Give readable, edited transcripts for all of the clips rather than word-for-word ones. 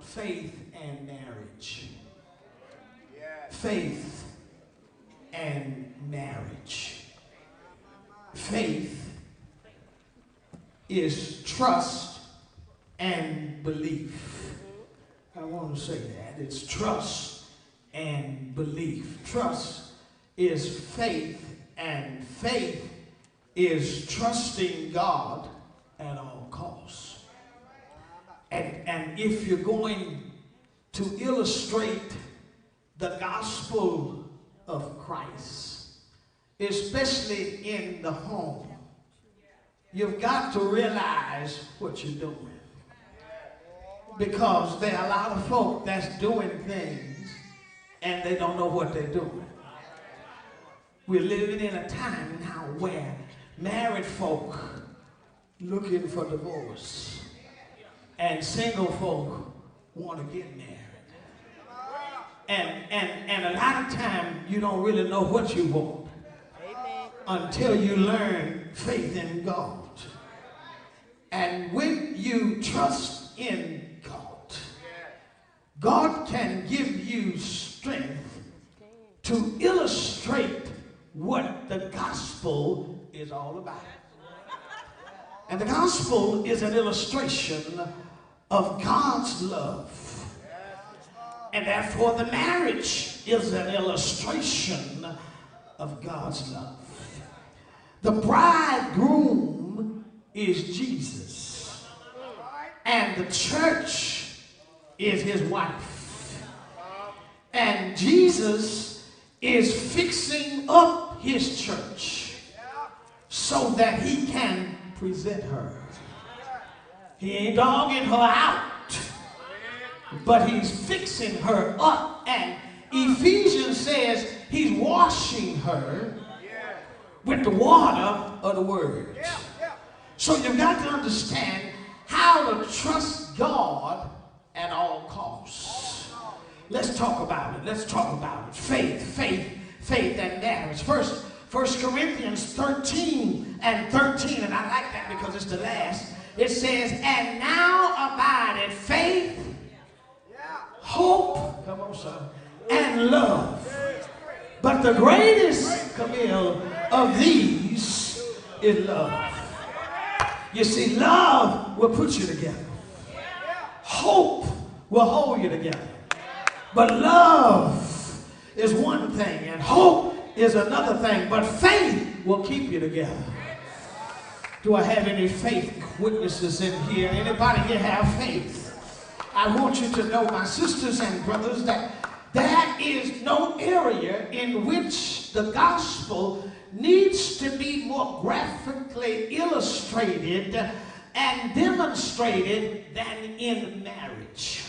faith and marriage. Faith and marriage. Faith is trust and belief. I want to say that. It's trust and belief. Trust is faith, and faith is trusting God at all costs. And if you're going to illustrate the gospel of Christ, especially in the home, you've got to realize what you're doing. Because there are a lot of folk that's doing things and they don't know what they're doing. We're living in a time now where married folk looking for divorce and single folk want to get married. And a lot of time you don't really know what you want until you learn faith in God. And when you trust in God, God can give you strength to illustrate what the gospel is all about. And the gospel is an illustration of God's love. And therefore the marriage is an illustration of God's love. The bridegroom is Jesus. And the church is his wife. And Jesus is fixing up his church so that he can present her. He ain't dogging her out, but he's fixing her up. And Ephesians says he's washing her with the water of the word. So you've got to understand how to trust God at all costs. Let's talk about it. Let's talk about it. Faith and marriage. First Corinthians 13 and 13, and I like that because it's the last. It says, and now abideth faith, hope, come on, son, and love. But the greatest, Camille, of these is love. You see, love will put you together. Hope will hold you together. But love is one thing, and hope is another thing. But faith will keep you together. Do I have any faith witnesses in here? Anybody here have faith? I want you to know, my sisters and brothers, that there is no area in which the gospel needs to be more graphically illustrated and demonstrated than in marriage.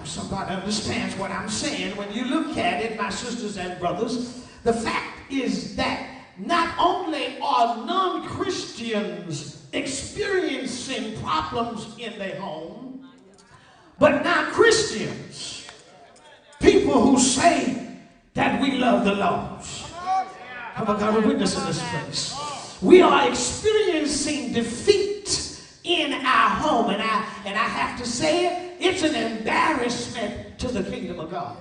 Somebody understands what I'm saying. When you look at it, my sisters and brothers, the fact is that not only are non-Christians experiencing problems in their home, but now Christians, people who say that we love the lost. Have I got a witness in this place? We are experiencing defeat in our home, and I have to say it, it's an embarrassment to the kingdom of God.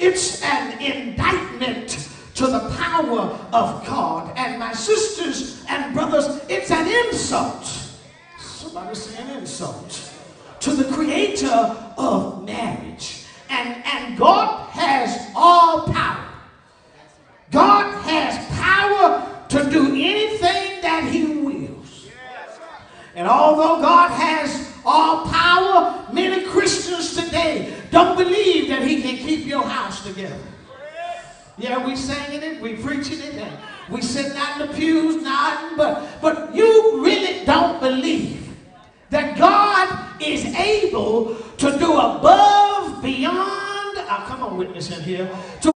It's an indictment to the power of God. And my sisters and brothers, it's an insult. Somebody say an insult to the creator of marriage. And God has all power. God has power to do anything that he wills. And although God has all power, many Christians today don't believe that he can keep your house together. Yeah, we singing it, we preaching it, and we sitting out in the pews nodding, but you really don't believe that God is able to do above, beyond, come on, witness in here, to